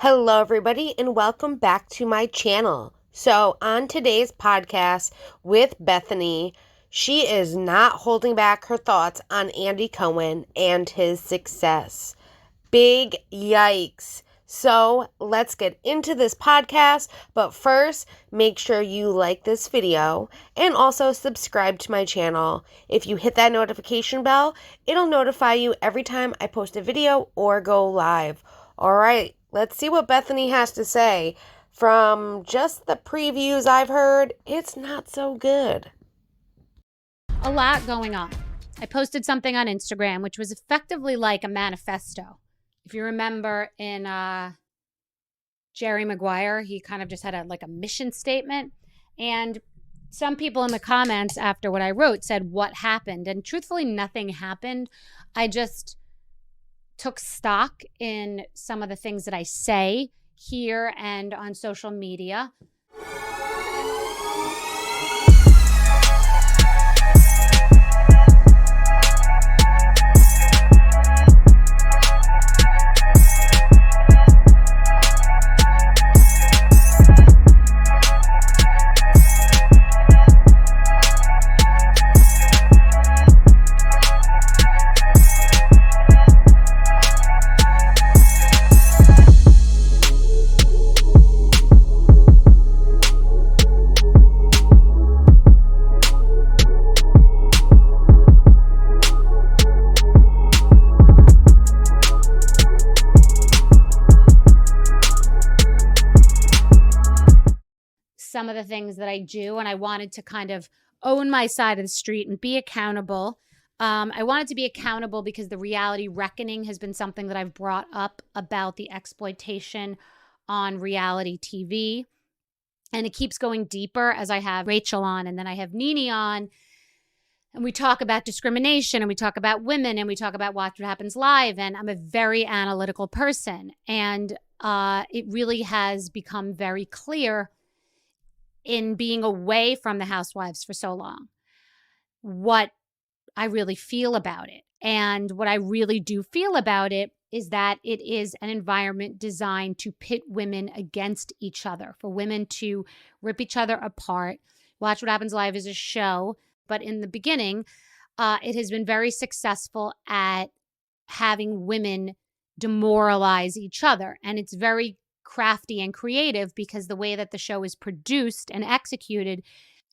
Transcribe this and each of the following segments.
Hello, everybody, and welcome back to my channel. So, on today's podcast with Bethenny, she is not holding back her thoughts on Andy Cohen and his success. Big yikes. So, let's get into this podcast, but first, make sure you like this video and also subscribe to my channel. If you hit that notification bell, it'll notify you every time I post a video or go live. All right, let's see what Bethenny has to say. From just the previews I've heard, it's not so good. A lot going on. I posted something on Instagram, which was effectively like a manifesto. If you remember in Jerry Maguire, he kind of just had a mission statement. And some people in the comments after what I wrote said, what happened? And truthfully, nothing happened. I just took stock in some of the things that I say here and on social media. Some of the things that I do, and I wanted to kind of own my side of the street and be accountable. I wanted to be accountable because the reality reckoning has been something that I've brought up about the exploitation on reality TV. And it keeps going deeper as I have Rachel on and then I have Nene on. And we talk about discrimination and we talk about women and we talk about Watch What Happens Live. And I'm a very analytical person. And it really has become very clear in being away from the housewives for so long, what I really feel about it. And what I really do feel about it is that it is an environment designed to pit women against each other, for women to rip each other apart. Watch What Happens Live is a show, but in the beginning, it has been very successful at having women demoralize each other. And it's very crafty and creative because the way that the show is produced and executed,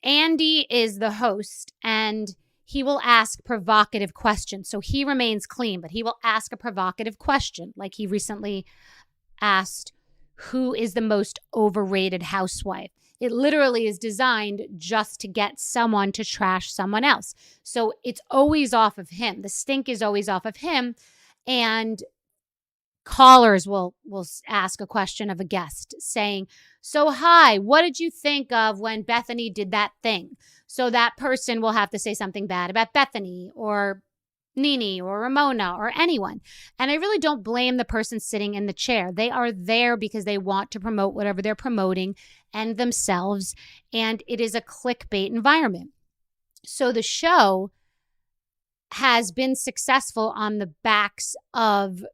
Andy is the host and he will ask provocative questions. So he remains clean, but he will ask a provocative question. Like he recently asked, who is the most overrated housewife? It literally is designed just to get someone to trash someone else. So it's always off of him. The stink is always off of him. And callers will ask a question of a guest saying, so hi, what did you think of when Bethenny did that thing? So that person will have to say something bad about Bethenny or Nene or Ramona or anyone. And I really don't blame the person sitting in the chair. They are there because they want to promote whatever they're promoting and themselves. And it is a clickbait environment. So the show has been successful on the backs of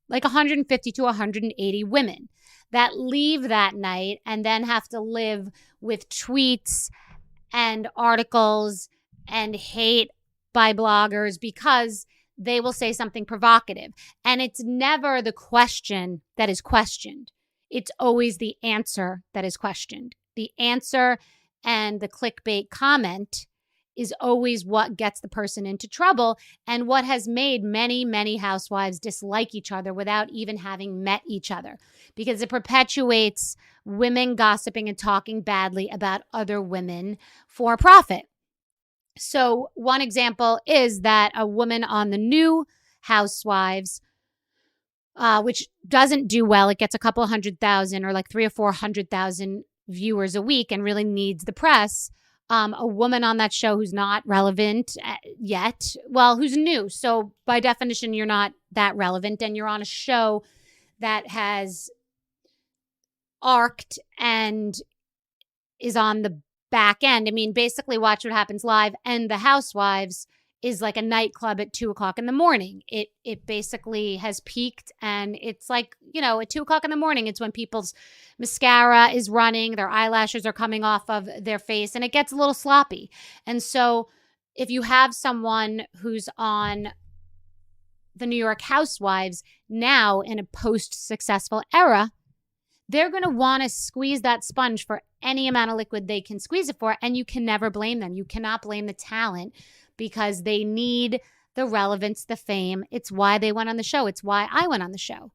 like 150 to 180 women that leave that night and then have to live with tweets and articles and hate by bloggers because they will say something provocative. And it's never the question that is questioned. It's always the answer that is questioned. The answer and the clickbait comment is always what gets the person into trouble and what has made many, many housewives dislike each other without even having met each other, because it perpetuates women gossiping and talking badly about other women for profit. So one example is that a woman on the new Housewives, which doesn't do well, it gets a couple 100,000 or like 300,000 or 400,000 viewers a week and really needs the press. A woman on that show who's not relevant yet, well, who's new. So by definition, you're not that relevant and you're on a show that has arced and is on the back end. I mean, basically Watch What Happens Live and The Housewives is like a nightclub at 2:00 in the morning. It basically has peaked, and it's like, at 2:00 in the morning, it's when people's mascara is running, their eyelashes are coming off of their face, and it gets a little sloppy. And so if you have someone who's on the New York Housewives now in a post-successful era, they're going to want to squeeze that sponge for any amount of liquid they can squeeze it for, and you can never blame them. You cannot blame the talent because they need the relevance, the fame. It's why they went on the show. It's why I went on the show.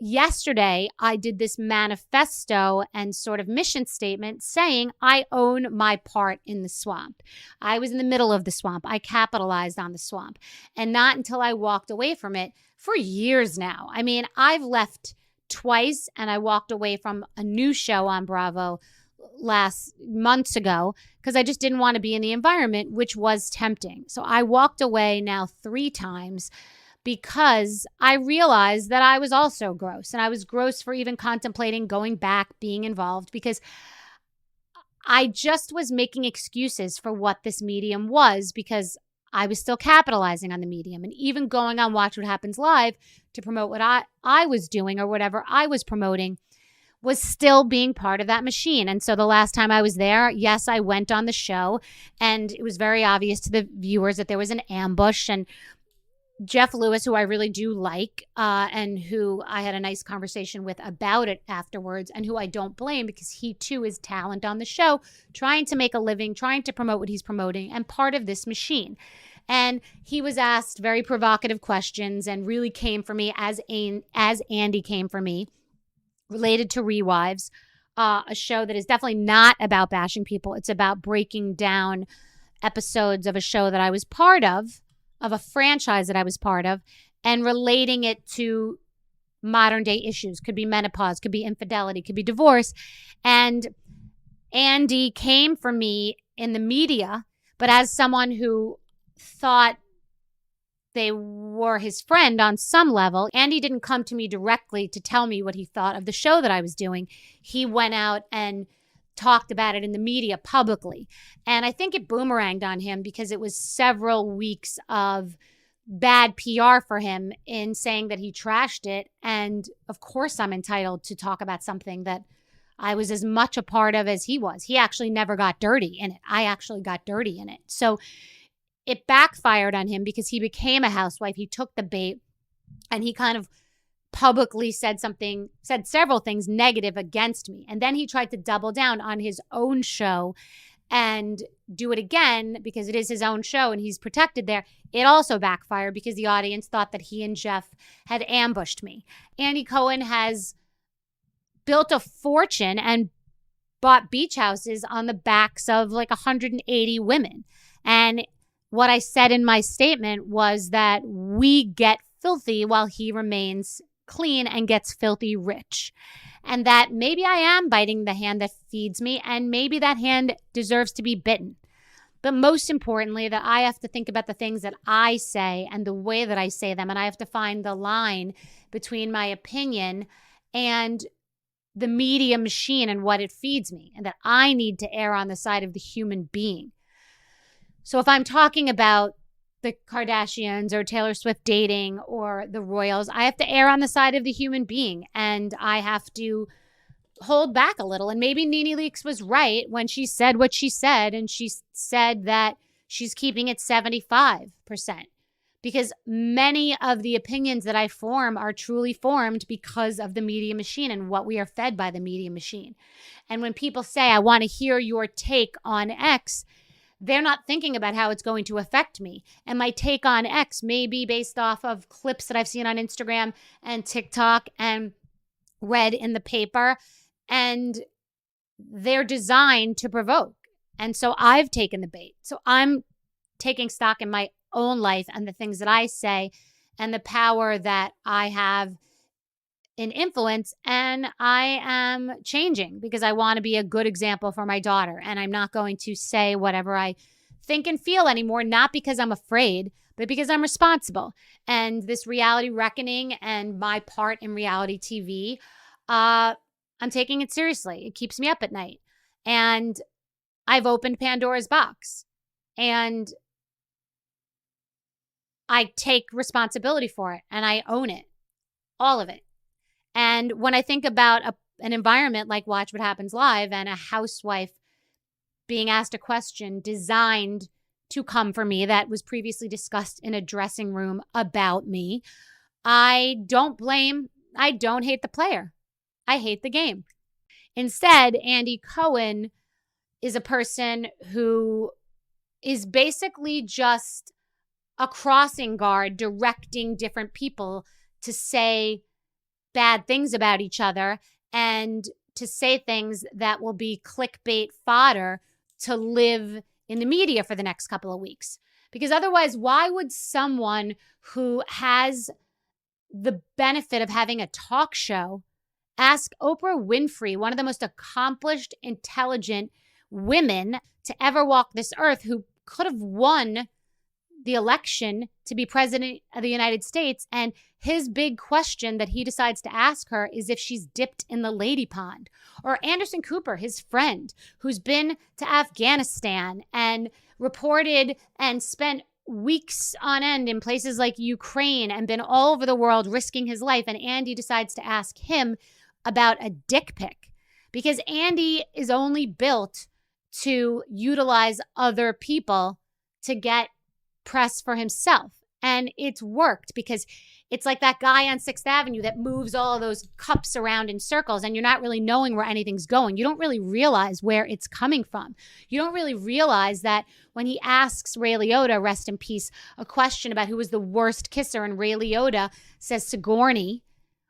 Yesterday, I did this manifesto and sort of mission statement saying I own my part in the swamp. I was in the middle of the swamp. I capitalized on the swamp. And not until I walked away from it for years now. I mean, I've left twice, and I walked away from a new show on Bravo last months ago because I just didn't want to be in the environment, which was tempting. So I walked away now 3 times because I realized that I was also gross, and I was gross for even contemplating going back, being involved, because I just was making excuses for what this medium was because I was still capitalizing on the medium, and even going on Watch What Happens Live to promote what I was doing or whatever I was promoting was still being part of that machine. And so the last time I was there, yes, I went on the show, and it was very obvious to the viewers that there was an ambush. And Jeff Lewis, who I really do like, and who I had a nice conversation with about it afterwards, and who I don't blame because he too is talent on the show, trying to make a living, trying to promote what he's promoting, and part of this machine. And he was asked very provocative questions and really came for me as Andy came for me, related to ReWives, a show that is definitely not about bashing people. It's about breaking down episodes of a show that I was part of a franchise that I was part of, and relating it to modern day issues. Could be menopause, could be infidelity, could be divorce. And Andy came for me in the media, but as someone who thought they were his friend on some level, Andy didn't come to me directly to tell me what he thought of the show that I was doing. He went out and talked about it in the media publicly. And I think it boomeranged on him because it was several weeks of bad PR for him in saying that he trashed it. And of course, I'm entitled to talk about something that I was as much a part of as he was. He actually never got dirty in it. I actually got dirty in it. So it backfired on him because he became a housewife. He took the bait, and he kind of publicly said several things negative against me. And then he tried to double down on his own show and do it again because it is his own show and he's protected there. It also backfired because the audience thought that he and Jeff had ambushed me. Andy Cohen has built a fortune and bought beach houses on the backs of like 180 women. And what I said in my statement was that we get filthy while he remains clean and gets filthy rich. And that maybe I am biting the hand that feeds me, and maybe that hand deserves to be bitten. But most importantly, that I have to think about the things that I say and the way that I say them, and I have to find the line between my opinion and the media machine and what it feeds me, and that I need to err on the side of the human being. So if I'm talking about the Kardashians or Taylor Swift dating or the Royals, I have to err on the side of the human being, and I have to hold back a little. And maybe Nene Leakes was right when she said what she said, and she said that she's keeping it 75%, because many of the opinions that I form are truly formed because of the media machine and what we are fed by the media machine. And when people say, I want to hear your take on X, they're not thinking about how it's going to affect me. And my take on X may be based off of clips that I've seen on Instagram and TikTok and read in the paper. And they're designed to provoke. And so I've taken the bait. So I'm taking stock in my own life and the things that I say and the power that I have in influence, and I am changing because I want to be a good example for my daughter, and I'm not going to say whatever I think and feel anymore, not because I'm afraid, but because I'm responsible. And this reality reckoning and my part in reality TV, I'm taking it seriously. It keeps me up at night, and I've opened Pandora's box, and I take responsibility for it and I own it, all of it. And when I think about an environment like Watch What Happens Live and a housewife being asked a question designed to come for me that was previously discussed in a dressing room about me, I don't hate the player. I hate the game. Instead, Andy Cohen is a person who is basically just a crossing guard directing different people to say bad things about each other and to say things that will be clickbait fodder to live in the media for the next couple of weeks. Because otherwise, why would someone who has the benefit of having a talk show ask Oprah Winfrey, one of the most accomplished, intelligent women to ever walk this earth, who could have won the election to be president of the United States, and his big question that he decides to ask her is if she's dipped in the lady pond. Or Anderson Cooper, his friend, who's been to Afghanistan and reported and spent weeks on end in places like Ukraine and been all over the world risking his life. And Andy decides to ask him about a dick pic because Andy is only built to utilize other people to get press for himself. And it's worked because it's like that guy on 6th Avenue that moves all of those cups around in circles and you're not really knowing where anything's going. You don't really realize where it's coming from. You don't really realize that when he asks Ray Liotta, rest in peace, a question about who was the worst kisser, and Ray Liotta says Sigourney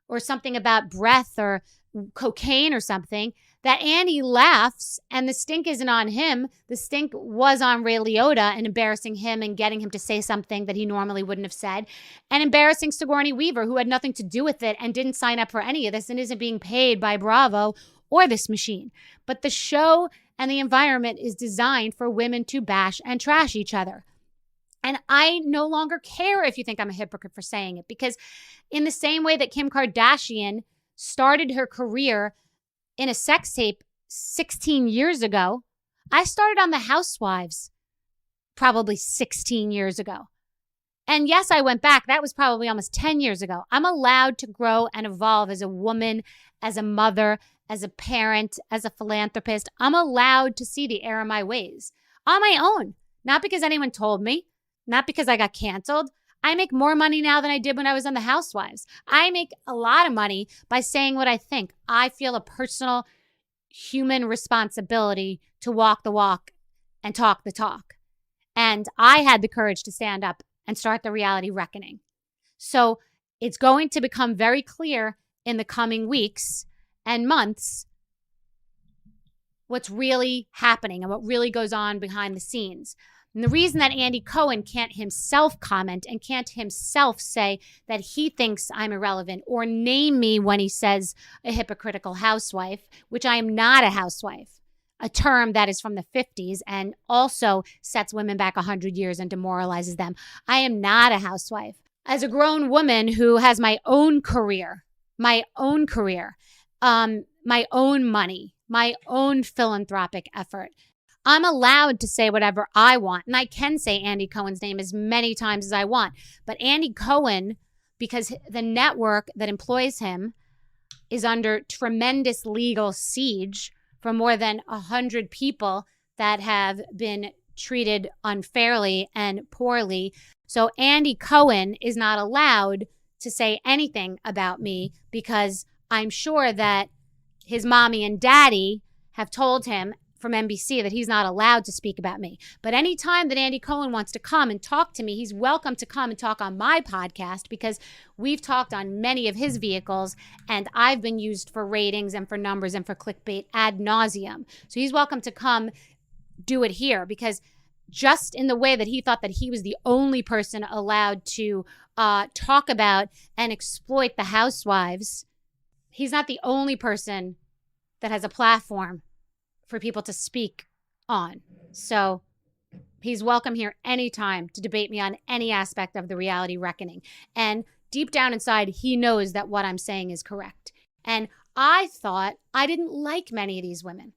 or something about breath or cocaine or something, that Andy laughs and the stink isn't on him. The stink was on Ray Liotta and embarrassing him and getting him to say something that he normally wouldn't have said, and embarrassing Sigourney Weaver, who had nothing to do with it and didn't sign up for any of this and isn't being paid by Bravo or this machine. But the show and the environment is designed for women to bash and trash each other. And I no longer care if you think I'm a hypocrite for saying it, because in the same way that Kim Kardashian started her career in a sex tape 16 years ago, I started on The Housewives probably 16 years ago. And yes, I went back. That was probably almost 10 years ago. I'm allowed to grow and evolve as a woman, as a mother, as a parent, as a philanthropist. I'm allowed to see the error of my ways on my own, not because anyone told me, not because I got canceled. I make more money now than I did when I was on The Housewives. I make a lot of money by saying what I think. I feel a personal human responsibility to walk the walk and talk the talk. And I had the courage to stand up and start the reality reckoning. So it's going to become very clear in the coming weeks and months what's really happening and what really goes on behind the scenes. And the reason that Andy Cohen can't himself comment and can't himself say that he thinks I'm irrelevant or name me when he says a hypocritical housewife, which I am not a housewife, a term that is from the 50s and also sets women back 100 years and demoralizes them. I am not a housewife. As a grown woman who has my own career, my own money, my own philanthropic effort, I'm allowed to say whatever I want. And I can say Andy Cohen's name as many times as I want. But Andy Cohen, because the network that employs him is under tremendous legal siege from more than 100 people that have been treated unfairly and poorly. So Andy Cohen is not allowed to say anything about me because I'm sure that his mommy and daddy have told him from NBC that he's not allowed to speak about me. But anytime that Andy Cohen wants to come and talk to me, he's welcome to come and talk on my podcast because we've talked on many of his vehicles and I've been used for ratings and for numbers and for clickbait ad nauseum. So he's welcome to come do it here because just in the way that he thought that he was the only person allowed to talk about and exploit the housewives, he's not the only person that has a platform for people to speak on. So he's welcome here anytime to debate me on any aspect of the reality reckoning. And deep down inside, he knows that what I'm saying is correct. And I thought I didn't like many of these women.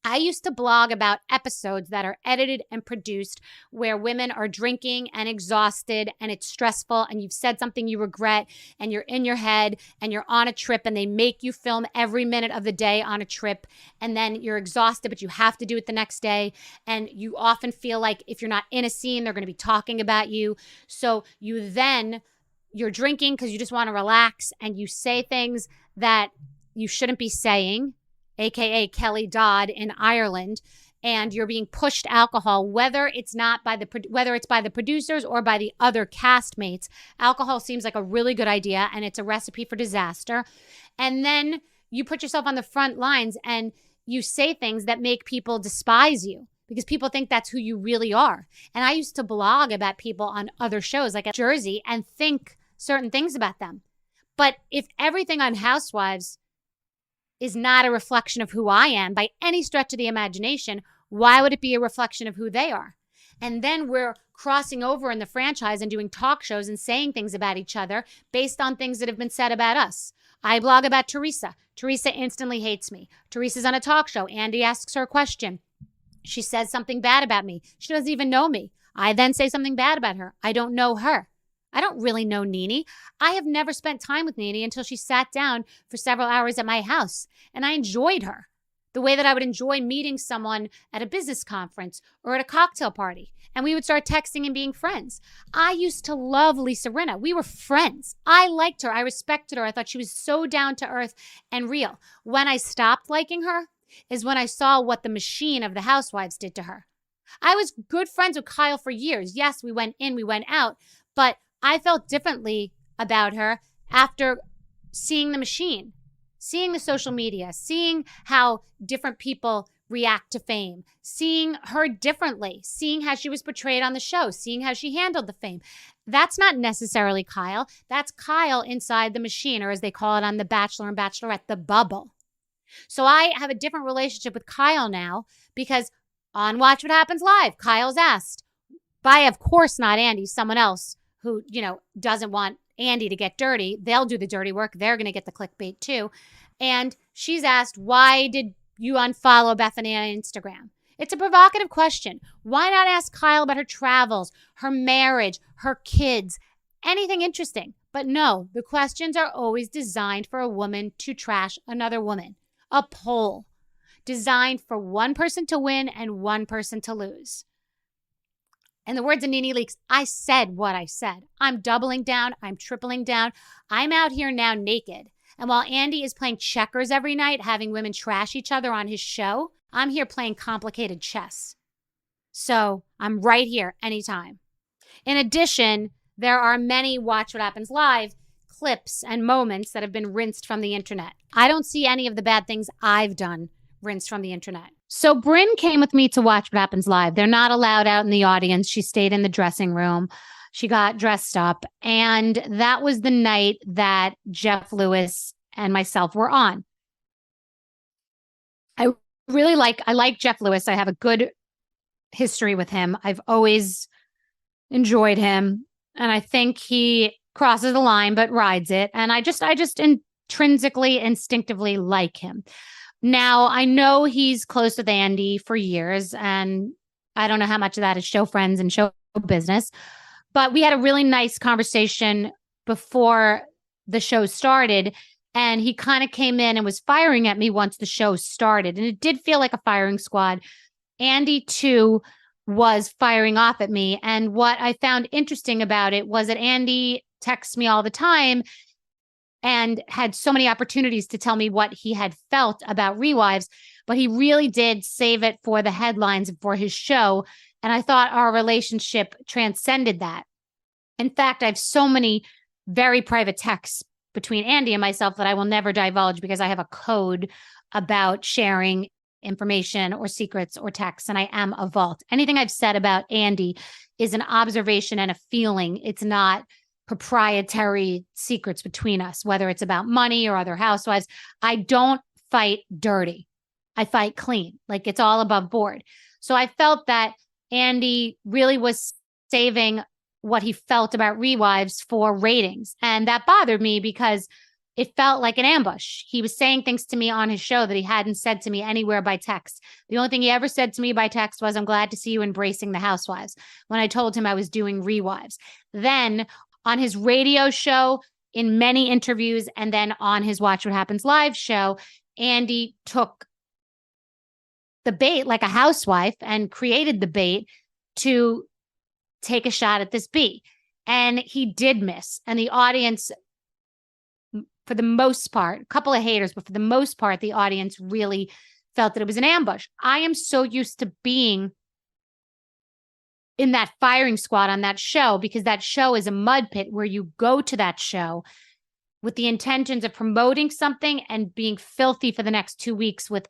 I used to blog about episodes that are edited and produced where women are drinking and exhausted and it's stressful and you've said something you regret and you're in your head and you're on a trip and they make you film every minute of the day on a trip and then you're exhausted, but you have to do it the next day. And you often feel like if you're not in a scene, they're going to be talking about you. So you're drinking because you just want to relax and you say things that you shouldn't be saying, aka Kelly Dodd in Ireland, and you're being pushed alcohol, whether it's by the producers or by the other castmates. Alcohol seems like a really good idea, and it's a recipe for disaster. And then you put yourself on the front lines and you say things that make people despise you because people think that's who you really are. And I used to blog about people on other shows like at Jersey and think certain things about them. But if everything on Housewives is not a reflection of who I am by any stretch of the imagination, why would it be a reflection of who they are? And then we're crossing over in the franchise and doing talk shows and saying things about each other based on things that have been said about us. I blog about Teresa. Teresa instantly hates me. Teresa's on a talk show. Andy asks her a question. She says something bad about me. She doesn't even know me. I then say something bad about her. I don't know her. I don't really know Nene. I have never spent time with Nene until she sat down for several hours at my house, and I enjoyed her the way that I would enjoy meeting someone at a business conference or at a cocktail party, and we would start texting and being friends. I used to love Lisa Rinna. We were friends. I liked her. I respected her. I thought she was so down to earth and real. When I stopped liking her is when I saw what the machine of the Housewives did to her. I was good friends with Kyle for years. Yes, we went in, we went out, but I felt differently about her after seeing the machine, seeing the social media, seeing how different people react to fame, seeing her differently, seeing how she was portrayed on the show, seeing how she handled the fame. That's not necessarily Kyle. That's Kyle inside the machine, or as they call it on The Bachelor and Bachelorette, the bubble. So I have a different relationship with Kyle now because on Watch What Happens Live, Kyle's asked by, of course, not Andy, someone else who, doesn't want Andy to get dirty. They'll do the dirty work. They're going to get the clickbait too. And she's asked, why did you unfollow Bethenny on Instagram? It's a provocative question. Why not ask Kyle about her travels, her marriage, her kids, anything interesting? But no, the questions are always designed for a woman to trash another woman. A poll designed for one person to win and one person to lose. In the words of Nene Leakes, I said what I said. I'm doubling down. I'm tripling down. I'm out here now naked. And while Andy is playing checkers every night, having women trash each other on his show, I'm here playing complicated chess. So I'm right here anytime. In addition, there are many Watch What Happens Live clips and moments that have been rinsed from the internet. I don't see any of the bad things I've done rinsed from the internet. So Brynn came with me to Watch What Happens Live. They're not allowed out in the audience. She stayed in the dressing room. She got dressed up. And that was the night that Jeff Lewis and myself were on. I like Jeff Lewis. I have a good history with him. I've always enjoyed him. And I think he crosses the line, but rides it. And I just intrinsically, instinctively like him. Now, I know he's close with Andy for years, and I don't know how much of that is show friends and show business, but we had a really nice conversation before the show started, and he kind of came in and was firing at me once the show started, and it did feel like a firing squad. Andy, too, was firing off at me, and what I found interesting about it was that Andy texts me all the time and had so many opportunities to tell me what he had felt about ReWives, but he really did save it for the headlines for his show. And I thought our relationship transcended that. In fact, I have so many very private texts between Andy and myself that I will never divulge because I have a code about sharing information or secrets or texts, and I am a vault. Anything I've said about Andy is an observation and a feeling. It's not proprietary secrets between us, whether it's about money or other housewives. I don't fight dirty. I fight clean. Like, it's all above board. So I felt that Andy really was saving what he felt about ReWives for ratings. And that bothered me because it felt like an ambush. He was saying things to me on his show that he hadn't said to me anywhere by text. The only thing he ever said to me by text was, "I'm glad to see you embracing the housewives," when I told him I was doing ReWives. Then on his radio show, in many interviews, and then on his Watch What Happens Live show, Andy took the bait like a housewife and created the bait to take a shot at this bee. And he did miss. And the audience, for the most part, a couple of haters, but for the most part, the audience really felt that it was an ambush. I am so used to being in that firing squad on that show, because that show is a mud pit where you go to that show with the intentions of promoting something and being filthy for the next 2 weeks with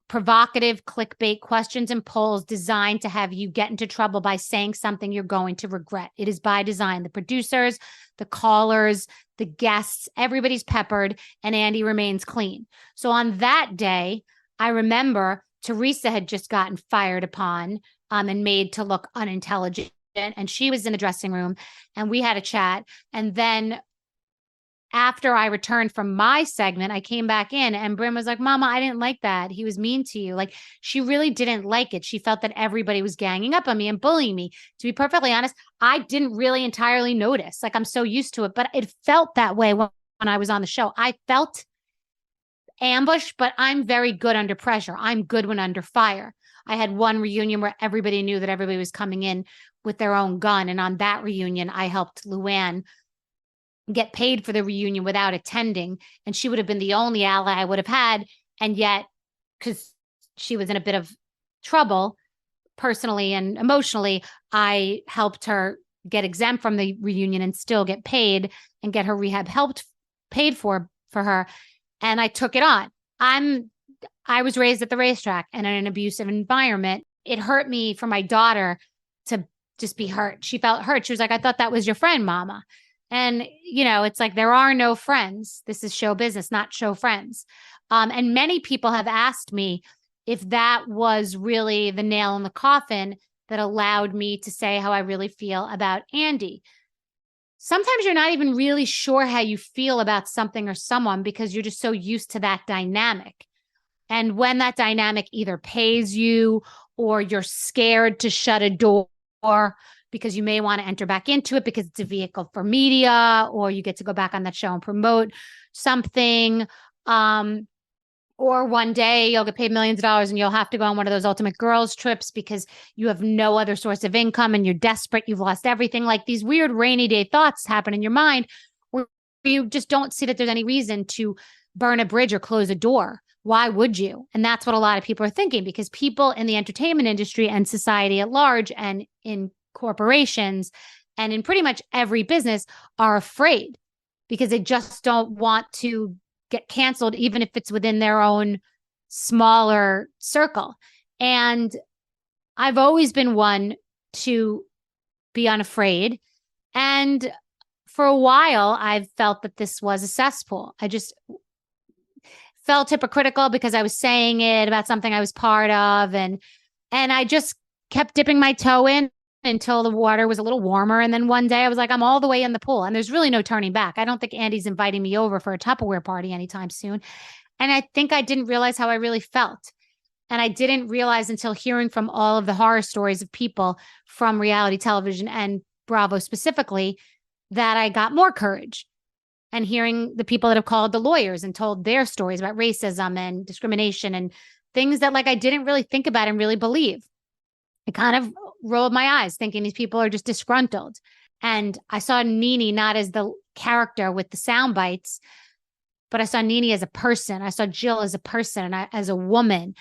provocative clickbait questions and polls designed to have you get into trouble by saying something you're going to regret. It is by design. The producers, the callers, the guests, everybody's peppered, and Andy remains clean. So on that day, I remember Teresa had just gotten fired upon and made to look unintelligent. And she was in the dressing room and we had a chat. And then after I returned from my segment, I came back in and Bryn was like, "Mama, I didn't like that. He was mean to you." Like, she really didn't like it. She felt that everybody was ganging up on me and bullying me. To be perfectly honest, I didn't really entirely notice. Like, I'm so used to it, but it felt that way when I was on the show. I felt ambush, but I'm very good under pressure. I'm good when under fire. I had one reunion where everybody knew that everybody was coming in with their own gun. And on that reunion, I helped Luann get paid for the reunion without attending. And she would have been the only ally I would have had. And yet, because she was in a bit of trouble personally and emotionally, I helped her get exempt from the reunion and still get paid and get her rehab paid for her. And I took it on. I was raised at the racetrack and in an abusive environment. It hurt me for my daughter to just be hurt. She felt hurt. She was like, "I thought that was your friend, Mama." And, it's like, there are no friends. This is show business, not show friends. And many people have asked me if that was really the nail in the coffin that allowed me to say how I really feel about Andy. Sometimes you're not even really sure how you feel about something or someone because you're just so used to that dynamic. And when that dynamic either pays you or you're scared to shut a door because you may want to enter back into it because it's a vehicle for media, or you get to go back on that show and promote something. Or one day you'll get paid millions of dollars and you'll have to go on one of those ultimate girls trips because you have no other source of income and you're desperate. You've lost everything. Like, these weird rainy day thoughts happen in your mind where you just don't see that there's any reason to burn a bridge or close a door. Why would you? And that's what a lot of people are thinking, because people in the entertainment industry and society at large and in corporations and in pretty much every business are afraid because they just don't want to get canceled, even if it's within their own smaller circle. And I've always been one to be unafraid. And for a while, I've felt that this was a cesspool. I just felt hypocritical because I was saying it about something I was part of. And I just kept dipping my toe in until the water was a little warmer. And then one day I was like, I'm all the way in the pool and there's really no turning back. I don't think Andy's inviting me over for a Tupperware party anytime soon. And I think I didn't realize how I really felt. And I didn't realize until hearing from all of the horror stories of people from reality television and Bravo specifically that I got more courage. And hearing the people that have called the lawyers and told their stories about racism and discrimination and things that, like, I didn't really think about and really believe. I kind of rolled my eyes thinking these people are just disgruntled. And I saw Nene not as the character with the sound bites, but I saw Nene as a person. I saw Jill as a person and as a woman.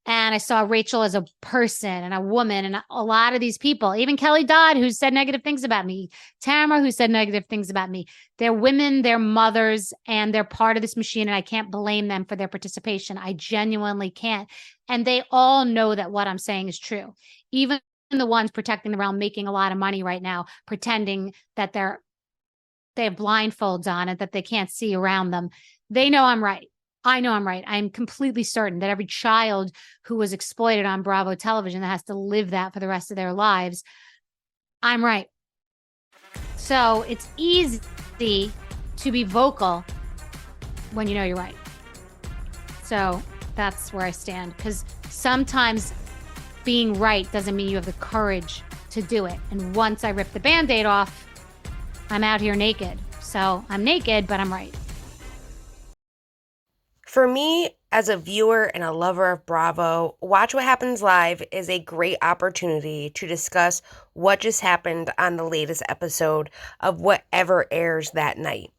And I saw Rachel as a person and a woman, and a lot of these people, even Kelly Dodd, who said negative things about me, Tamara, who said negative things about me. They're women, they're mothers, and they're part of this machine. And I can't blame them for their participation. I genuinely can't. And they all know that what I'm saying is true. Even the ones protecting the realm, making a lot of money right now, pretending that they have blindfolds on and that they can't see around them. They know I'm right. I know I'm right. I'm completely certain that every child who was exploited on Bravo television that has to live that for the rest of their lives, I'm right. So it's easy to be vocal when you know you're right. So that's where I stand, because sometimes being right doesn't mean you have the courage to do it. And once I rip the Band-Aid off, I'm out here naked. So I'm naked, but I'm right. For me, as a viewer and a lover of Bravo, Watch What Happens Live is a great opportunity to discuss what just happened on the latest episode of whatever airs that night.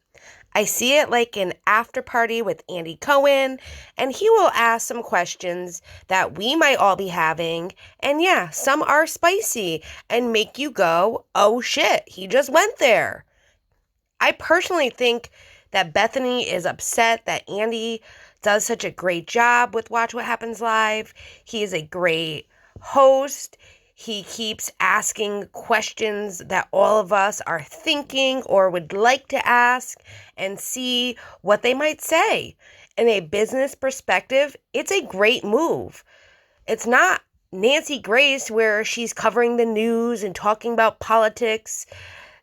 I see it like an after party with Andy Cohen, and he will ask some questions that we might all be having, and yeah, some are spicy and make you go, oh shit, he just went there. I personally think that Bethenny is upset that Andy does such a great job with Watch What Happens Live. He is a great host. He keeps asking questions that all of us are thinking or would like to ask and see what they might say. In a business perspective, it's a great move. It's not Nancy Grace where she's covering the news and talking about politics.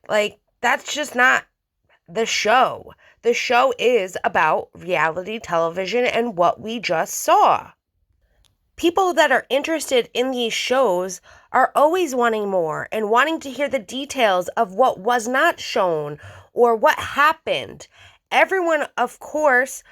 Like, that's just not the show. The show is about reality television and what we just saw. People that are interested in these shows are always wanting more and wanting to hear the details of what was not shown or what happened. Everyone, of course,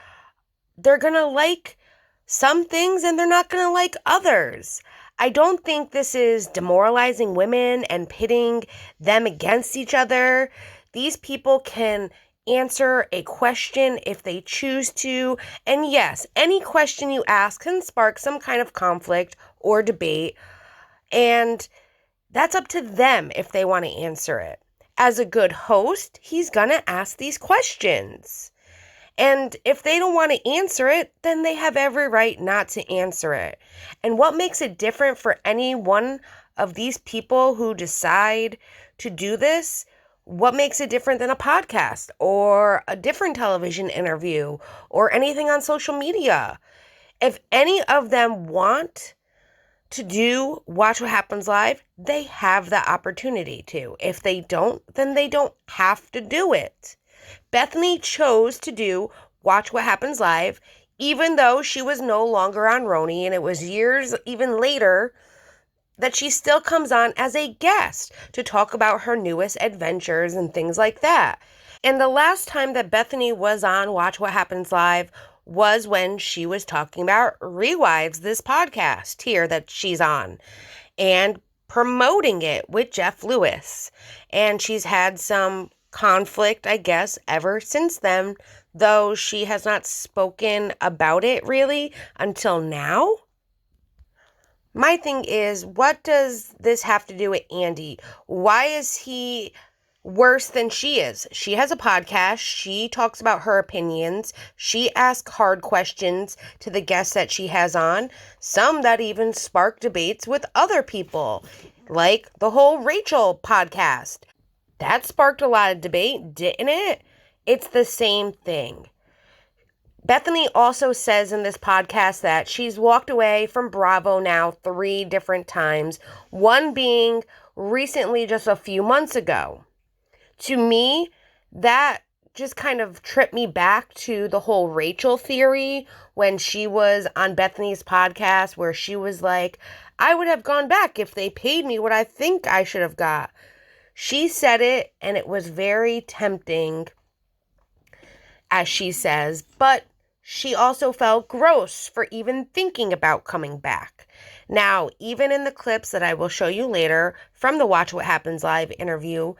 they're going to like some things and they're not going to like others. I don't think this is demoralizing women and pitting them against each other. These people can answer a question if they choose to. And yes, any question you ask can spark some kind of conflict or debate. And that's up to them if they want to answer it. As a good host, he's going to ask these questions. And if they don't want to answer it, then they have every right not to answer it. And what makes it different for any one of these people who decide to do this? What makes it different than a podcast or a different television interview or anything on social media? If any of them want to do Watch What Happens Live, they have the opportunity to. If they don't, then they don't have to do it. Bethenny chose to do Watch What Happens Live, even though she was no longer on RHONY, and it was years even later that she still comes on as a guest to talk about her newest adventures and things like that. And the last time that Bethenny was on Watch What Happens Live was when she was talking about ReWives, this podcast here that she's on, and promoting it with Jeff Lewis. And she's had some conflict, I guess, ever since then, though she has not spoken about it really until now. My thing is, what does this have to do with Andy? Why is he worse than she is? She has a podcast. She talks about her opinions. She asks hard questions to the guests that she has on. Some that even spark debates with other people, like the whole Rachel podcast. That sparked a lot of debate, didn't it? It's the same thing. Bethenny also says in this podcast that she's walked away from Bravo now 3 different times, one being recently just a few months ago. To me, that just kind of tripped me back to the whole Rachel theory when she was on Bethenny's podcast where she was like, I would have gone back if they paid me what I think I should have got. She said it and it was very tempting, as she says, but she also felt gross for even thinking about coming back. Now, even in the clips that I will show you later from the Watch What Happens Live interview,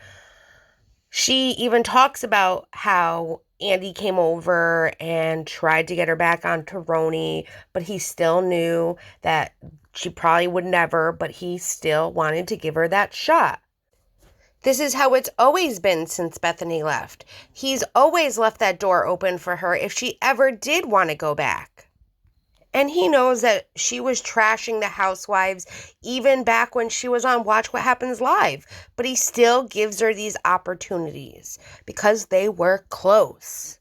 she even talks about how Andy came over and tried to get her back onto RHONY, but he still knew that she probably would never, but he still wanted to give her that shot. This is how it's always been since Bethenny left. He's always left that door open for her if she ever did want to go back. And he knows that she was trashing the housewives even back when she was on Watch What Happens Live. But he still gives her these opportunities because they were close.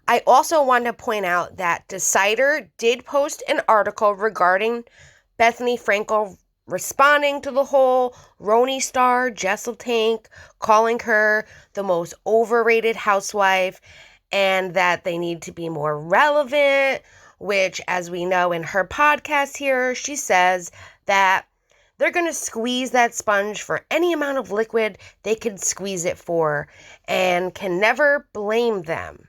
I also want to point out that Decider did post an article regarding Bethenny Frankel responding to the whole RHONY star Jessel Tank, calling her the most overrated housewife. and that they need to be more relevant, which, as we know in her podcast here, she says that they're going to squeeze that sponge for any amount of liquid they can squeeze it for and can never blame them.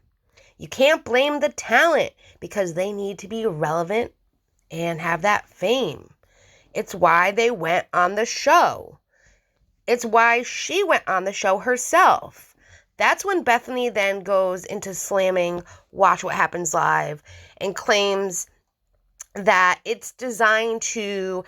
You can't blame the talent because they need to be relevant and have that fame. It's why they went on the show. It's why she went on the show herself. That's when Bethenny then goes into slamming Watch What Happens Live and claims that it's designed to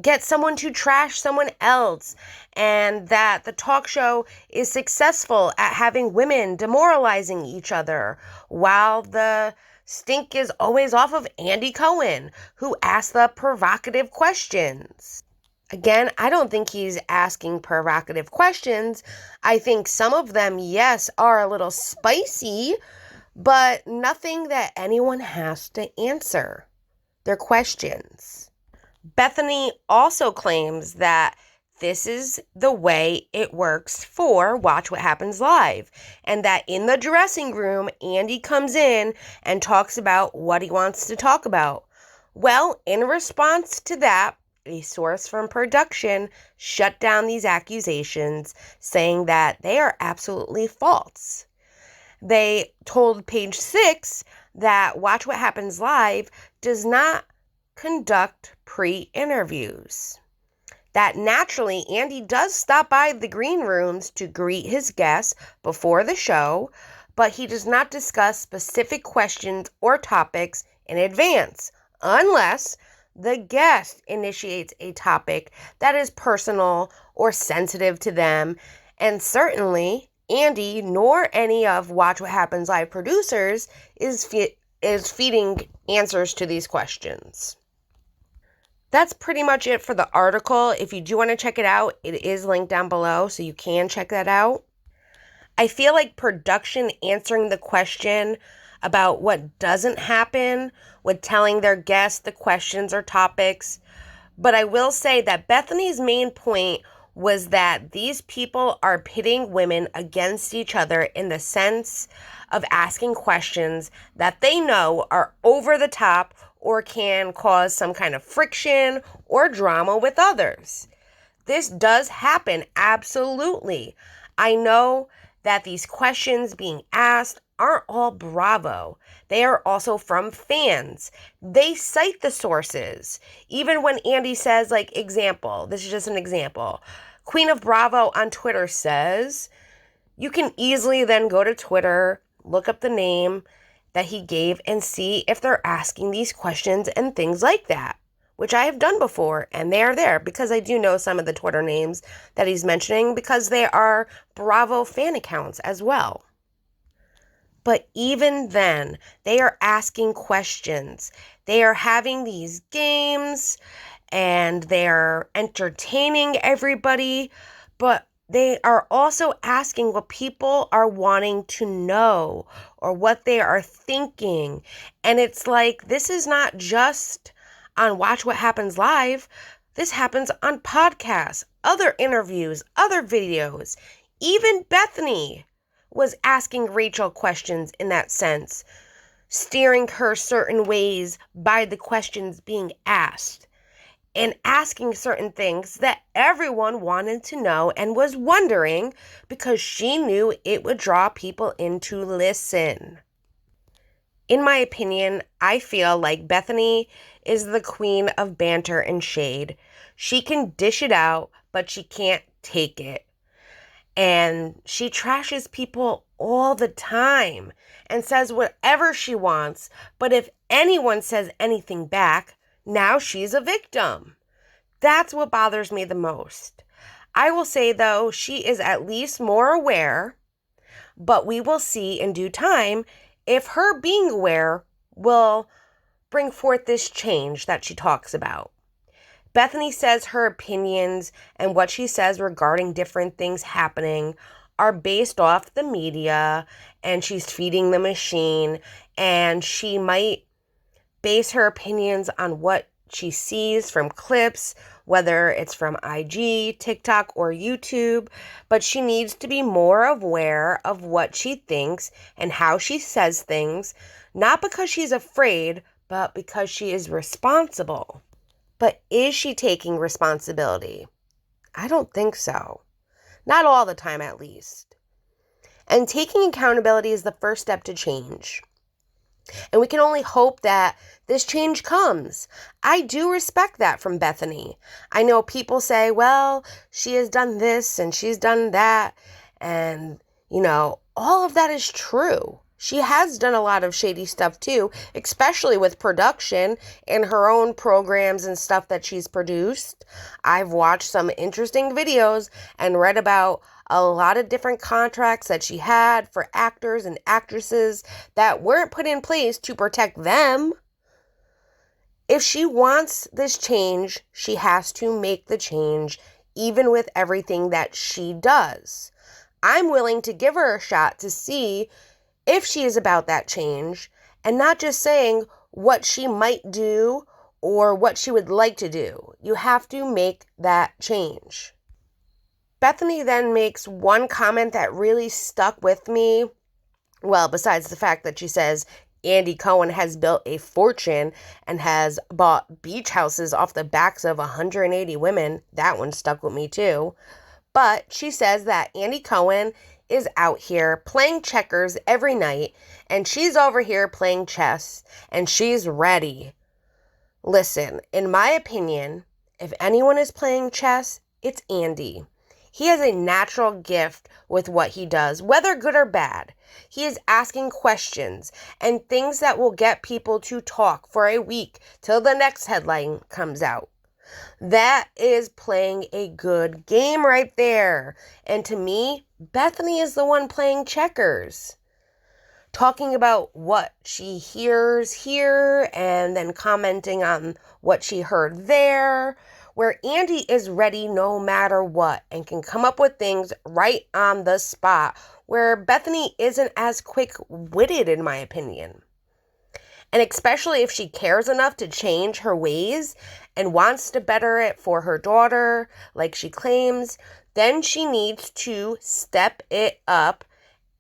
get someone to trash someone else, and that the talk show is successful at having women demoralizing each other, while the stink is always off of Andy Cohen, who asks the provocative questions. Again, I don't think he's asking provocative questions. I think some of them, yes, are a little spicy, but nothing that anyone has to answer. They're questions. Bethenny also claims that this is the way it works for Watch What Happens Live, and that in the dressing room, Andy comes in and talks about what he wants to talk about. Well, in response to that, a source from production shut down these accusations, saying that they are absolutely false. They told Page 6 that Watch What Happens Live does not conduct pre-interviews. That naturally, Andy does stop by the green rooms to greet his guests before the show, but he does not discuss specific questions or topics in advance, unless the guest initiates a topic that is personal or sensitive to them. And certainly, Andy nor any of Watch What Happens Live producers is feeding answers to these questions. That's pretty much it for the article. If you do want to check it out, it is linked down below, so you can check that out. I feel like production answering the question about what doesn't happen with telling their guests the questions or topics. But I will say that Bethenny's main point was that these people are pitting women against each other in the sense of asking questions that they know are over the top or can cause some kind of friction or drama with others. This does happen, absolutely. I know that these questions being asked aren't all Bravo. They are also from fans. They cite the sources. Even when Andy says, like, example, this is just an example. Queen of Bravo on Twitter says, you can easily then go to Twitter, look up the name that he gave, and see if they're asking these questions and things like that, which I have done before, and they are there because I do know some of the Twitter names that he's mentioning because they are Bravo fan accounts as well. But even then, they are asking questions. They are having these games, and they're entertaining everybody, but they are also asking what people are wanting to know or what they are thinking. And it's like, this is not just on Watch What Happens Live. This happens on podcasts, other interviews, other videos. Even Bethenny was asking Rachel questions in that sense, steering her certain ways by the questions being asked, and asking certain things that everyone wanted to know and was wondering because she knew it would draw people in to listen. In my opinion, I feel like Bethenny is the queen of banter and shade. She can dish it out, but she can't take it. And she trashes people all the time and says whatever she wants. But if anyone says anything back, now she's a victim. That's what bothers me the most. I will say, though, she is at least more aware, but we will see in due time if her being aware will bring forth this change that she talks about. Bethenny says her opinions and what she says regarding different things happening are based off the media, and she's feeding the machine, and she might base her opinions on what she sees from clips, whether it's from IG, TikTok, or YouTube, but she needs to be more aware of what she thinks and how she says things, not because she's afraid, but because she is responsible. But is she taking responsibility? I don't think so. Not all the time, at least. And taking accountability is the first step to change. And we can only hope that this change comes. I do respect that from Bethenny. I know people say, well, she has done this and she's done that. And, all of that is true. She has done a lot of shady stuff too, especially with production and her own programs and stuff that she's produced. I've watched some interesting videos and read about a lot of different contracts that she had for actors and actresses that weren't put in place to protect them. If she wants this change, she has to make the change, even with everything that she does. I'm willing to give her a shot to see if she is about that change and not just saying what she might do or what she would like to do. You have to make that change. Bethenny then makes one comment that really stuck with me. Well, besides the fact that she says Andy Cohen has built a fortune and has bought beach houses off the backs of 180 women. That one stuck with me too. But she says that Andy Cohen is out here playing checkers every night and she's over here playing chess and she's ready. Listen, in my opinion, if anyone is playing chess, it's Andy. He has a natural gift with what he does, whether good or bad. He is asking questions and things that will get people to talk for a week till the next headline comes out. That is playing a good game right there. And to me, Bethenny is the one playing checkers. Talking about what she hears here and then commenting on what she heard there, where Andy is ready no matter what and can come up with things right on the spot, where Bethenny isn't as quick-witted, in my opinion. And especially if she cares enough to change her ways and wants to better it for her daughter, like she claims, then she needs to step it up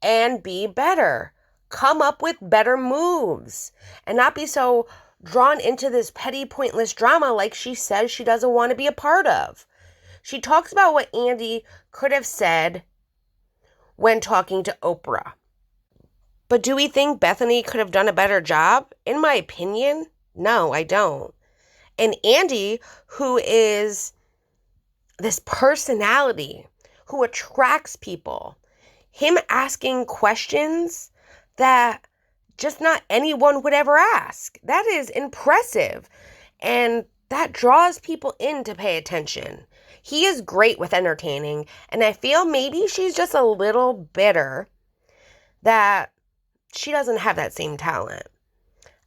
and be better. Come up with better moves and not be so drawn into this petty, pointless drama like she says she doesn't want to be a part of. She talks about what Andy could have said when talking to Oprah. But do we think Bethenny could have done a better job? In my opinion, no, I don't. And Andy, who is this personality who attracts people, him asking questions that just not anyone would ever ask. That is impressive. And that draws people in to pay attention. He is great with entertaining. And I feel maybe she's just a little bitter that she doesn't have that same talent.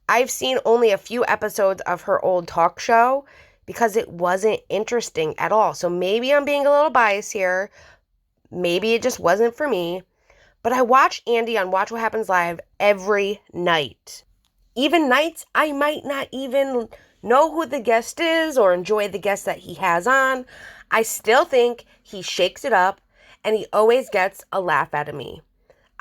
I've seen only a few episodes of her old talk show because it wasn't interesting at all. So maybe I'm being a little biased here. Maybe it just wasn't for me. But I watch Andy on Watch What Happens Live every night. Even nights I might not even know who the guest is or enjoy the guest that he has on. I still think he shakes it up and he always gets a laugh out of me.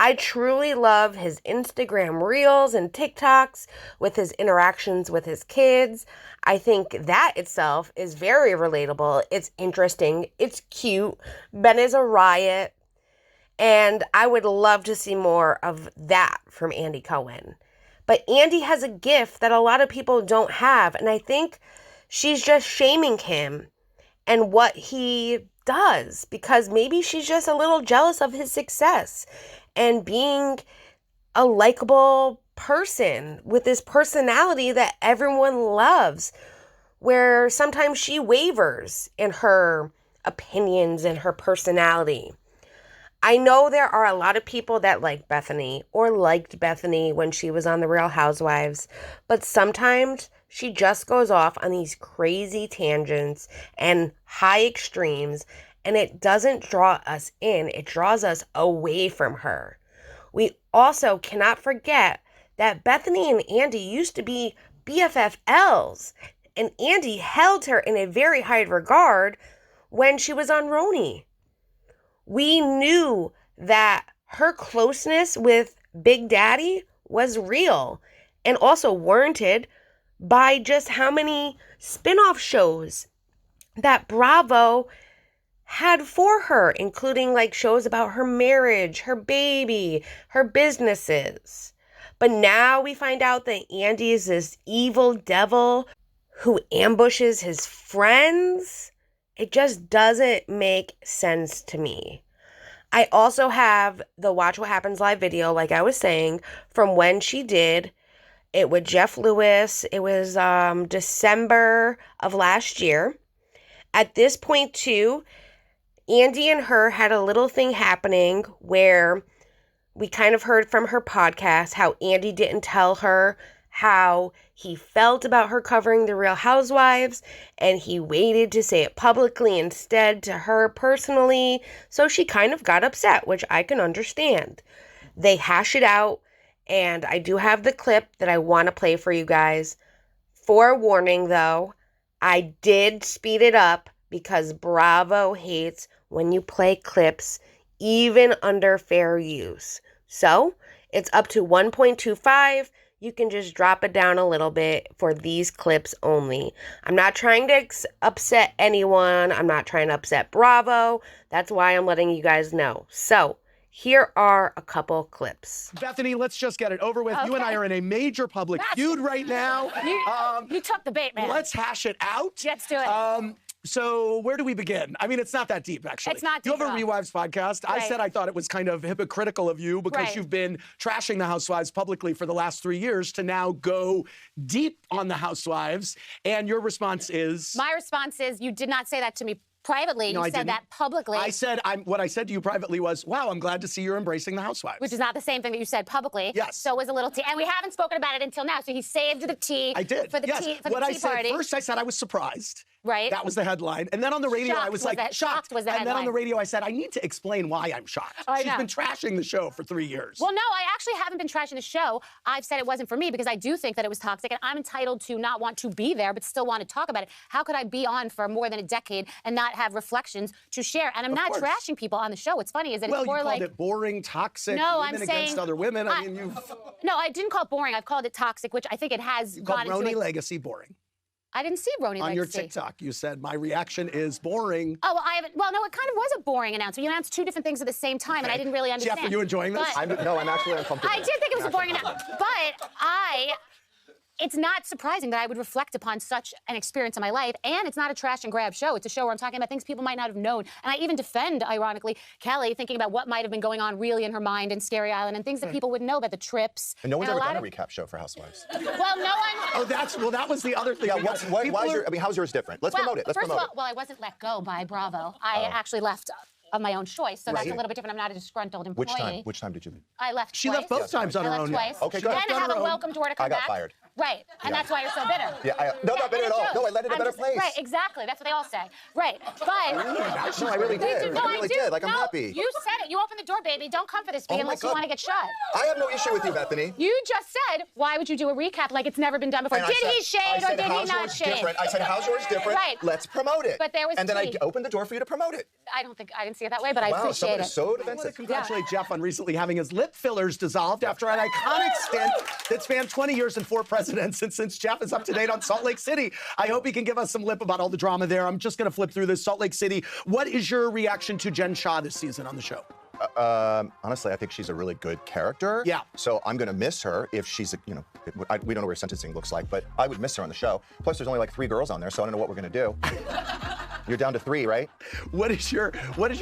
I truly love his Instagram reels and TikToks with his interactions with his kids. I think that itself is very relatable. It's interesting. It's cute. Ben is a riot. And I would love to see more of that from Andy Cohen. But Andy has a gift that a lot of people don't have. And I think she's just shaming him and what he does because maybe she's just a little jealous of his success and being a likable person with this personality that everyone loves, where sometimes she wavers in her opinions and her personality. I know there are a lot of people that like Bethenny or liked Bethenny when she was on The Real Housewives, but sometimes she just goes off on these crazy tangents and high extremes, and it doesn't draw us in. It draws us away from her. We also cannot forget that Bethenny and Andy used to be BFFLs, and Andy held her in a very high regard when she was on RHONY. We knew that her closeness with Big Daddy was real and also warranted by just how many spin-off shows that Bravo had for her, including like shows about her marriage, her baby, her businesses. But now we find out that Andy is this evil devil who ambushes his friends. It just doesn't make sense to me. I also have the Watch What Happens Live video, like I was saying, from when she did it with Jeff Lewis. It was December of last year. At this point, too, Andy and her had a little thing happening where we kind of heard from her podcast how Andy didn't tell her how he felt about her covering the Real Housewives, and he waited to say it publicly instead to her personally, so she kind of got upset, which I can understand. They hash it out, and I do have the clip that I want to play for you guys. Forewarning, though, I did speed it up because Bravo hates when you play clips even under fair use. So, it's up to 1.25. You can just drop it down a little bit for these clips only. I'm not trying to upset anyone. I'm not trying to upset Bravo. That's why I'm letting you guys know. So, here are a couple clips. Bethenny, let's just get it over with. Okay. You and I are in a major public feud right now. You took the bait, man. Let's hash it out. Let's do it. So where do we begin? I mean, it's not that deep, actually. It's not deep. You have a ReWives podcast. Right. I said I thought it was kind of hypocritical of you because you've been trashing the Housewives publicly for the last 3 years to now go deep on the Housewives. And your response is? My response is you did not say that to me privately. No, you said that publicly. I said, what I said to you privately was, wow, I'm glad to see you're embracing the Housewives. Which is not the same thing that you said publicly. Yes. So it was a little tea. And we haven't spoken about it until now. So he saved the tea. I did. For the tea, for the tea party. First, I said I was surprised. Right. That was the headline. And then on the radio, I was like, shocked. Was the headline. And then on the radio, I said, I need to explain why I'm shocked. She's been trashing the show for 3 years. Well, no, I actually haven't been trashing the show. I've said it wasn't for me because I do think that it was toxic, and I'm entitled to not want to be there, but still want to talk about it. How could I be on for more than a decade and not have reflections to share? And I'm not trashing people on the show. What's funny is that it's more like... Well, you called it boring, toxic, women against other women. I mean, No, I didn't call it boring. I've called it toxic, which I think it has gone into... RHONY Legacy boring. I didn't see RHONY Legacy. On your TikTok, you said, my reaction is boring. Oh, well, I haven't... Well, no, it kind of was a boring announcement. You announced two different things at the same time, and I didn't really understand. Jeff, are you enjoying this? No, I'm actually uncomfortable. I did think it was a boring announcement. But it's not surprising that I would reflect upon such an experience in my life, and it's not a trash and grab show. It's a show where I'm talking about things people might not have known. And I even defend, ironically, Kelly, thinking about what might have been going on really in her mind in Scary Island and things that people wouldn't know about, the trips. And no one's ever done a recap show for Housewives. Well, no one... Oh, that was the other thing. Yeah, how's yours different? Let's promote it. Let's promote it. Well, I wasn't let go by Bravo. I actually left of my own choice, so that's a little bit different. I'm not a disgruntled employee. Which time did you leave? I left She twice. left both times on her own. Twice. Okay, good. Then I haven't welcomed her to come back. I got fired. Right, and that's why you're so bitter. Yeah, no, not bitter at all. No, I led in a better place. Right, exactly. That's what they all say. Right, but... No, I really did. No, I really did. Like, I'm happy. You said it. You opened the door, baby. Don't come for this fee unless you want to get shot. I have no issue with you, Bethenny. You just said, why would you do a recap like it's never been done before? Did he shade or did he not shade? I said, how's yours different? Right. Let's promote it. But there was And then I opened the door for you to promote it. I didn't see it that way, but I appreciate it. So defensive. I want to congratulate Jeff on recently having his lip fillers dissolved after an iconic stint that spanned 20 years and 4 presidents. And since Jeff is up to date on Salt Lake City, I hope he can give us some lip about all the drama there. I'm just going to flip through this. Salt Lake City, what is your reaction to Jen Shah this season on the show? Honestly, I think she's a really good character. Yeah. So I'm going to miss her if she's, we don't know what her sentencing looks like, but I would miss her on the show. Plus, there's only like 3 girls on there, so I don't know what we're going to do. You're down to 3, right? What is your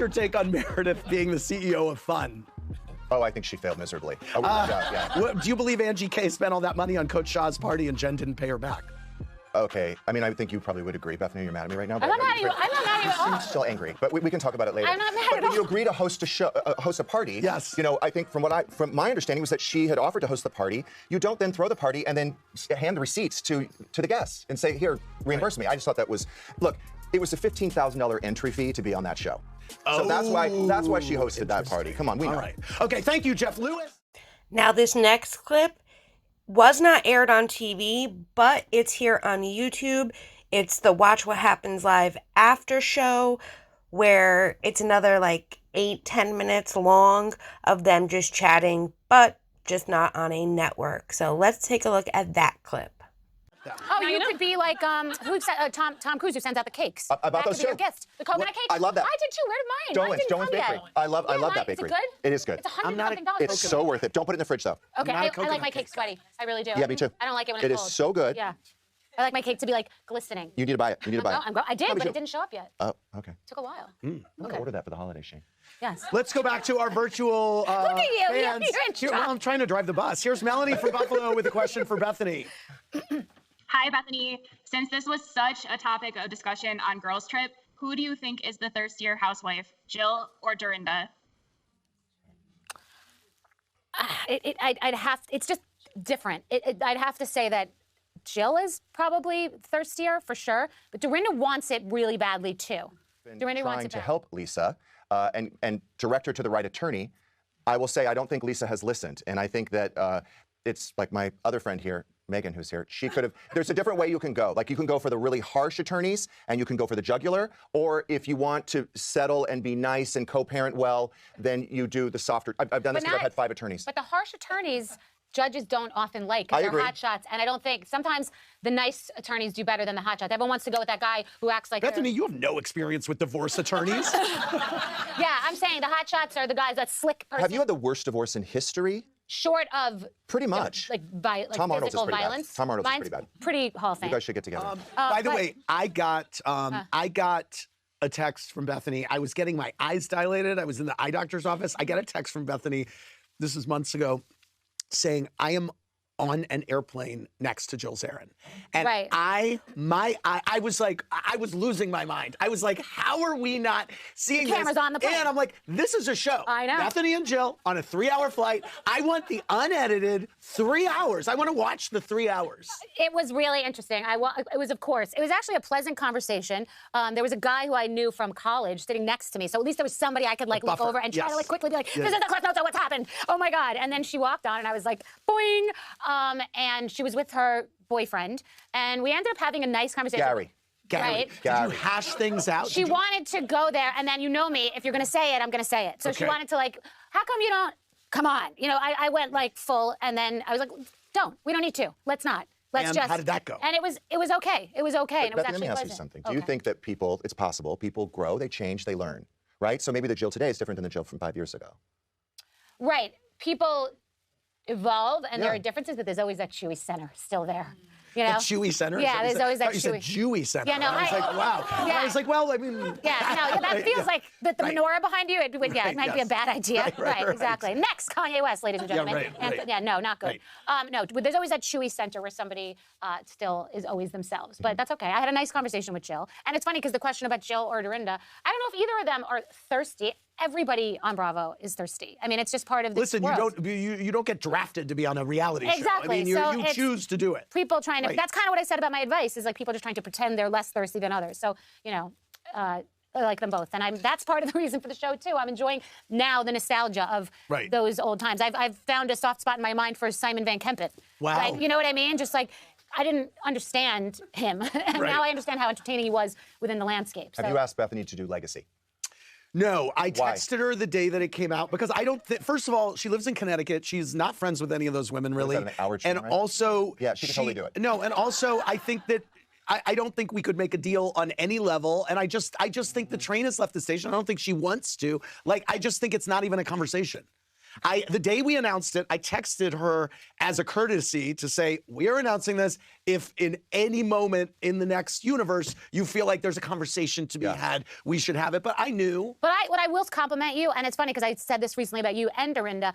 take on Meredith being the CEO of Fun? Oh, I think she failed miserably. Do you believe Angie K spent all that money on Coach Shah's party and Jen didn't pay her back? Okay. I mean, I think you probably would agree. Bethenny, you're mad at me right now. I'm not mad at you. I'm not mad at you at all. I'm still angry, but we can talk about it later. I'm not mad at all. But when you agree to host a party, yes. I think from my understanding was that she had offered to host the party. You don't then throw the party and then hand the receipts to the guests and say, here, reimburse me. I just thought that was, look, it was a $15,000 entry fee to be on that show. So that's why she hosted that party. Come on, we know. All right. Okay, thank you, Jeff Lewis. Now this next clip was not aired on TV, but it's here on YouTube. It's the Watch What Happens Live after show, where it's another like 8-10 minutes long of them just chatting, but just not on a network. So let's take a look at that clip. Oh, you could be like Tom Cruise, who sends out the cakes. I bought those That could be your too. gift. The coconut cake. I love that. I did too. Where did mine? Mine didn't Joan's come Bakery. yet. I love that bakery. Is it good? It is good. It's $100 It's so worth it. Don't put it in the fridge though. Okay, not a I coconut like my cake cake sweaty. I really do. Yeah, me too. I don't like it when It it's is cold. so good. Yeah. I like my cake to be like glistening. You need to buy it. You need to buy it. I did, but you. it didn't show up yet. Oh, okay. Took a while. I'm gonna order that for the holiday, Shane. Yes. Let's go back to our virtual Look at you. fans. You're in Here, well, I'm trying to drive the bus. Here's Melanie from Buffalo with a question for Bethenny. Hi, Bethenny. Since this was such a topic of discussion on Girls Trip, who do you think is the thirstier housewife, Jill or Dorinda? I'd have. It's just different. I'd have to say that Jill is probably thirstier for sure, but Dorinda wants it really badly too. Dorinda wants Trying it to bad. help Lisa and direct her to the right attorney. I will say I don't think Lisa has listened, and I think that it's like my other friend here, Megan, who's here. She could have. There's a different way you can go. Like you can go for the really harsh attorneys, and you can go for the jugular. Or if you want to settle and be nice and co-parent well, then you do the softer. I've done this because I've had 5 attorneys. But the harsh attorneys, judges don't often like because I they're agree. hot shots, and I don't think sometimes the nice attorneys do better than the hot shots. Everyone wants to go with that guy who acts like. Bethenny, you have no experience with divorce attorneys. Yeah, I'm saying the hot shots are the guys that slick person. Have you had the worst divorce in history? Short of Pretty much. like Tom Arnold's is physical pretty bad. violence. Tom Arnold's is Mine's pretty bad. pretty Hall of Fame. You guys should get together. By the but- way, I got a text from Bethenny. I was getting my eyes dilated. I was in the eye doctor's office. I got a text from Bethenny. This is months ago, saying I am on an airplane next to Jill Zarin. And Right. I was like, I was losing my mind. I was like, how are we not seeing The camera's this? on the plane. And I'm like, this is a show. I know. Bethenny and Jill on a 3-hour flight. I want the unedited 3 hours. I want to watch the 3 hours. It was really interesting. It was, of course, it was actually a pleasant conversation. There was a guy who I knew from college sitting next to me, so at least there was somebody I could like look buffer, over and try to yes. like quickly be like, "This is the clip notes of what's happened." Oh my God! And then she walked on, and I was like, "Boing!" And she was with her boyfriend, and we ended up having a nice conversation. Gary. Right. Did you hash things out? She wanted to go there, and then you know me. If you're going to say it, I'm going to say it. So she Okay. wanted to like, how come you don't? Come on. You know, I went like full, and then I was like, don't. We don't need to. Let's not. Let's And just. how did that go? And it was okay. It was okay. And it was Bethany, let actually me ask you pleasant. something. Do you think that it's possible, people grow, they change, they learn, right? So maybe the Jill today is different than the Jill from 5 years ago. Right. People evolve, and there Yeah. are differences, but there's always that chewy center still there. You know? That Chewy Center? Yeah, there's always that You said Jewy Center. Yeah, no, I was like, wow. Yeah. I was like, well, I mean. Yeah, no, that feels like the Right. menorah behind you. It might be a yes. bad idea. Right. Exactly. Next, Kanye West, ladies and gentlemen. right. Yeah, no, not good. Right. No, there's always that chewy center where somebody still is always themselves. But that's okay. I had a nice conversation with Jill. And it's funny because the question about Jill or Dorinda, I don't know if either of them are thirsty. Everybody on Bravo is thirsty. I mean, it's just part of the Listen, world. you don't get drafted to be on a reality show. Exactly. I mean, So you it's choose to do it. People trying to, Right. that's kind of what I said about my advice, is like people just trying to pretend they're less thirsty than others. So, you know, I like them both. And that's part of the reason for the show, too. I'm enjoying now the nostalgia of Right. those old times. I've found a soft spot in my mind for Simon Van Kempen. Wow. Like, you know what I mean? Just like, I didn't understand him. And Right. now I understand how entertaining he was within the landscape. Have So- you asked Bethany to do Legacy? No, I Why? texted her the day that it came out because I don't first of all, she lives in Connecticut. She's not friends with any of those women, really. that, an hour train and ride? also, Yeah, she could totally do it. No, and also, I think that I don't think we could make a deal on any level. And I just think the train has left the station. I don't think she wants to. Like, I just think it's not even a conversation. The day we announced it, I texted her as a courtesy to say, we are announcing this. If in any moment in the next universe you feel like there's a conversation to be had, we should have it. But I knew. But what I will compliment you, and it's funny because I said this recently about you and Dorinda,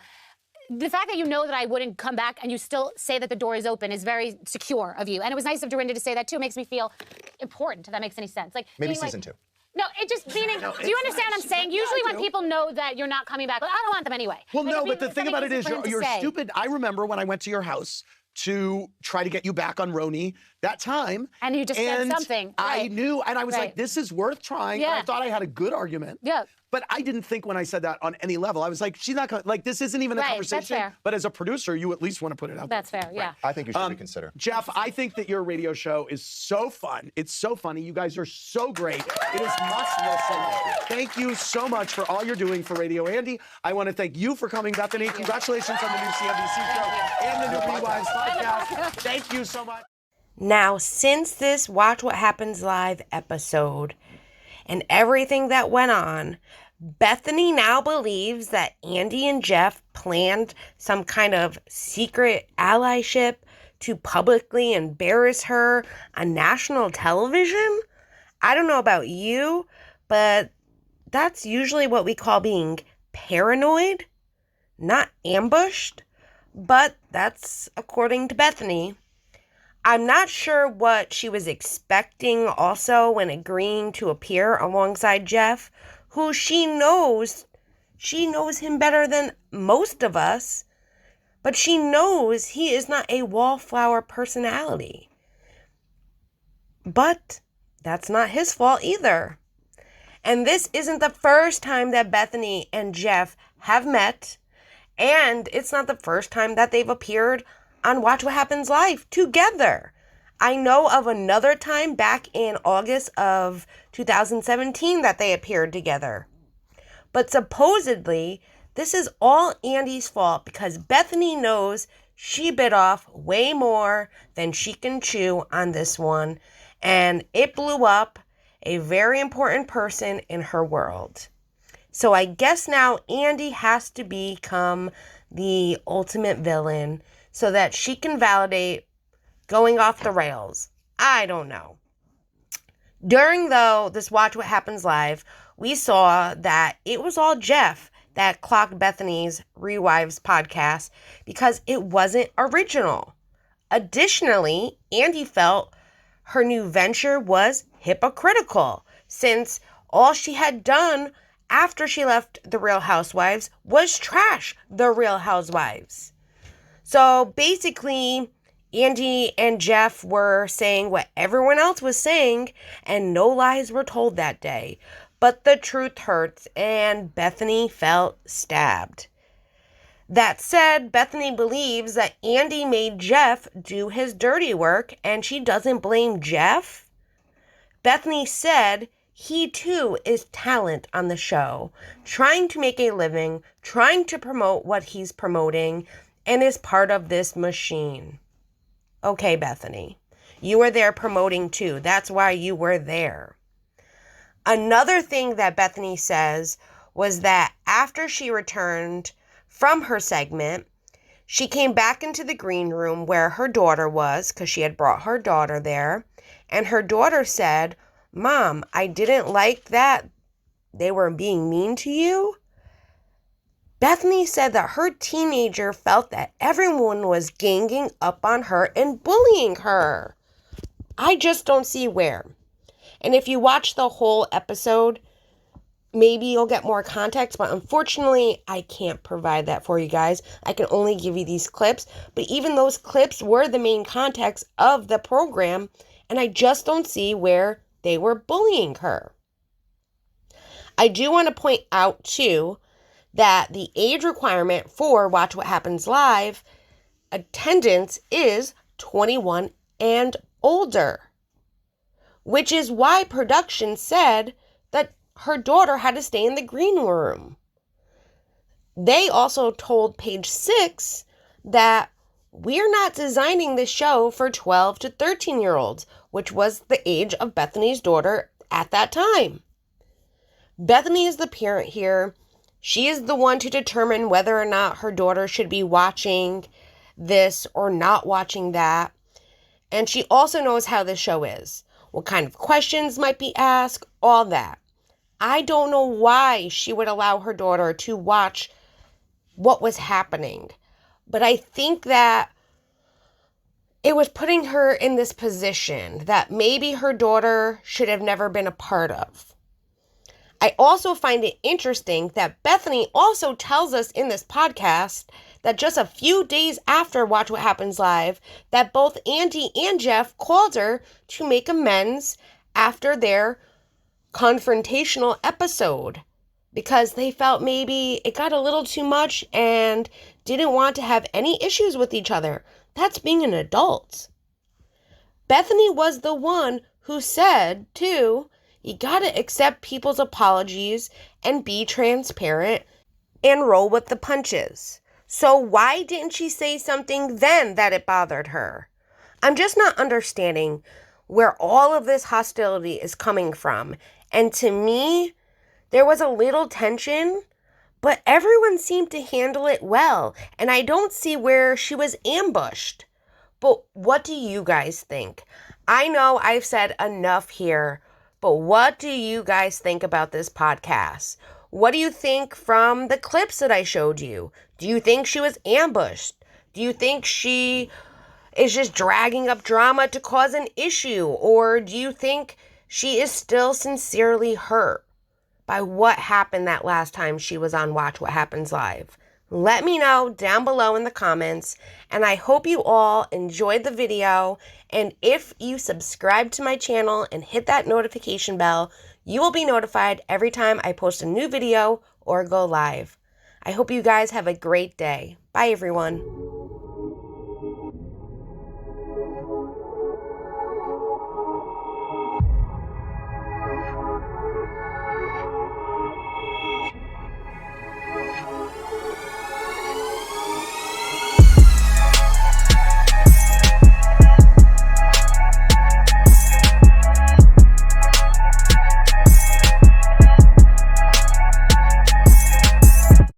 the fact that you know that I wouldn't come back and you still say that the door is open is very secure of you. And it was nice of Dorinda to say that too. It makes me feel important, if that makes any sense. Like Maybe being like- season 2. No, it just meaning. Do you understand what I'm saying? Usually, when people know that you're not coming back, like, I don't want them anyway. Well, Like, no, it'd be but the thing something about it easy is for him to you're say. stupid. I remember when I went to your house to try to get you back on RHONY that time. And you just said something, I right. knew, and I was like, Right. this is worth trying. And I Yeah. thought I had a good argument. Yeah. But I didn't think when I said that on any level. I was like, she's not going to, like, this isn't even a Right, that's conversation. fair. But as a producer, you at least want to put it out That's there. fair, yeah. I think you should reconsider. Jeff, I think that your radio show is so fun. It's so funny. You guys are so great. It is must listen. Thank you so much for all you're doing for Radio Andy. I want to thank you for coming, Bethenny. Congratulations on the new CNBC show and the new ReWives podcast. Thank you so much. Now, since this Watch What Happens Live episode and everything that went on, Bethenny now believes that Andy and Jeff planned some kind of secret allyship to publicly embarrass her on national television. I don't know about you, but that's usually what we call being paranoid, not ambushed. But that's according to Bethenny. I'm not sure what she was expecting also when agreeing to appear alongside Jeff, who she knows him better than most of us, but she knows he is not a wallflower personality. But that's not his fault either. And this isn't the first time that Bethenny and Jeff have met, and it's not the first time that they've appeared on Watch What Happens Live together. I know of another time back in August of 2017 that they appeared together. But supposedly, this is all Andy's fault because Bethenny knows she bit off way more than she can chew on this one, and it blew up a very important person in her world. So I guess now Andy has to become the ultimate villain so that she can validate going off the rails. I don't know. During, though, this Watch What Happens Live, we saw that it was all Jeff that clocked Bethenny's ReWives podcast because it wasn't original. Additionally, Andy felt her new venture was hypocritical since all she had done after she left The Real Housewives was trash The Real Housewives. So basically, Andy and Jeff were saying what everyone else was saying, and no lies were told that day. But the truth hurts, and Bethenny felt stabbed. That said, Bethenny believes that Andy made Jeff do his dirty work, and she doesn't blame Jeff. Bethenny said he too is talent on the show, trying to make a living, trying to promote what he's promoting, and is part of this machine. Okay, Bethenny, you were there promoting too. That's why you were there. Another thing that Bethenny says was that after she returned from her segment, she came back into the green room where her daughter was, because she had brought her daughter there, and her daughter said, "Mom, I didn't like that they were being mean to you." Bethenny said that her teenager felt that everyone was ganging up on her and bullying her. I just don't see where. And if you watch the whole episode, maybe you'll get more context, but unfortunately, I can't provide that for you guys. I can only give you these clips, but even those clips were the main context of the program, and I just don't see where they were bullying her. I do want to point out, too, that the age requirement for Watch What Happens Live attendance is 21 and older, which is why production said that her daughter had to stay in the green room. They also told Page 6 that we're not designing this show for 12 to 13-year-olds, which was the age of Bethenny's daughter at that time. Bethenny is the parent here. She is the one to determine whether or not her daughter should be watching this or not watching that. And she also knows how this show is, what kind of questions might be asked, all that. I don't know why she would allow her daughter to watch what was happening, but I think that it was putting her in this position that maybe her daughter should have never been a part of. I also find it interesting that Bethenny also tells us in this podcast that just a few days after Watch What Happens Live, that both Andy and Jeff called her to make amends after their confrontational episode. because they felt maybe it got a little too much and didn't want to have any issues with each other. That's being an adult. Bethenny was the one who said, too, you gotta accept people's apologies and be transparent and roll with the punches. So why didn't she say something then that it bothered her? I'm just not understanding where all of this hostility is coming from. And to me, there was a little tension, but everyone seemed to handle it well. And I don't see where she was ambushed. But what do you guys think? I know I've said enough here, but what do you guys think about this podcast? What do you think from the clips that I showed you? Do you think she was ambushed? Do you think she is just dragging up drama to cause an issue? Or do you think she is still sincerely hurt by what happened that last time she was on Watch What Happens Live? Let me know down below in the comments, and I hope you all enjoyed the video, and if you subscribe to my channel and hit that notification bell, you will be notified every time I post a new video or go live. I hope you guys have a great day. Bye, everyone.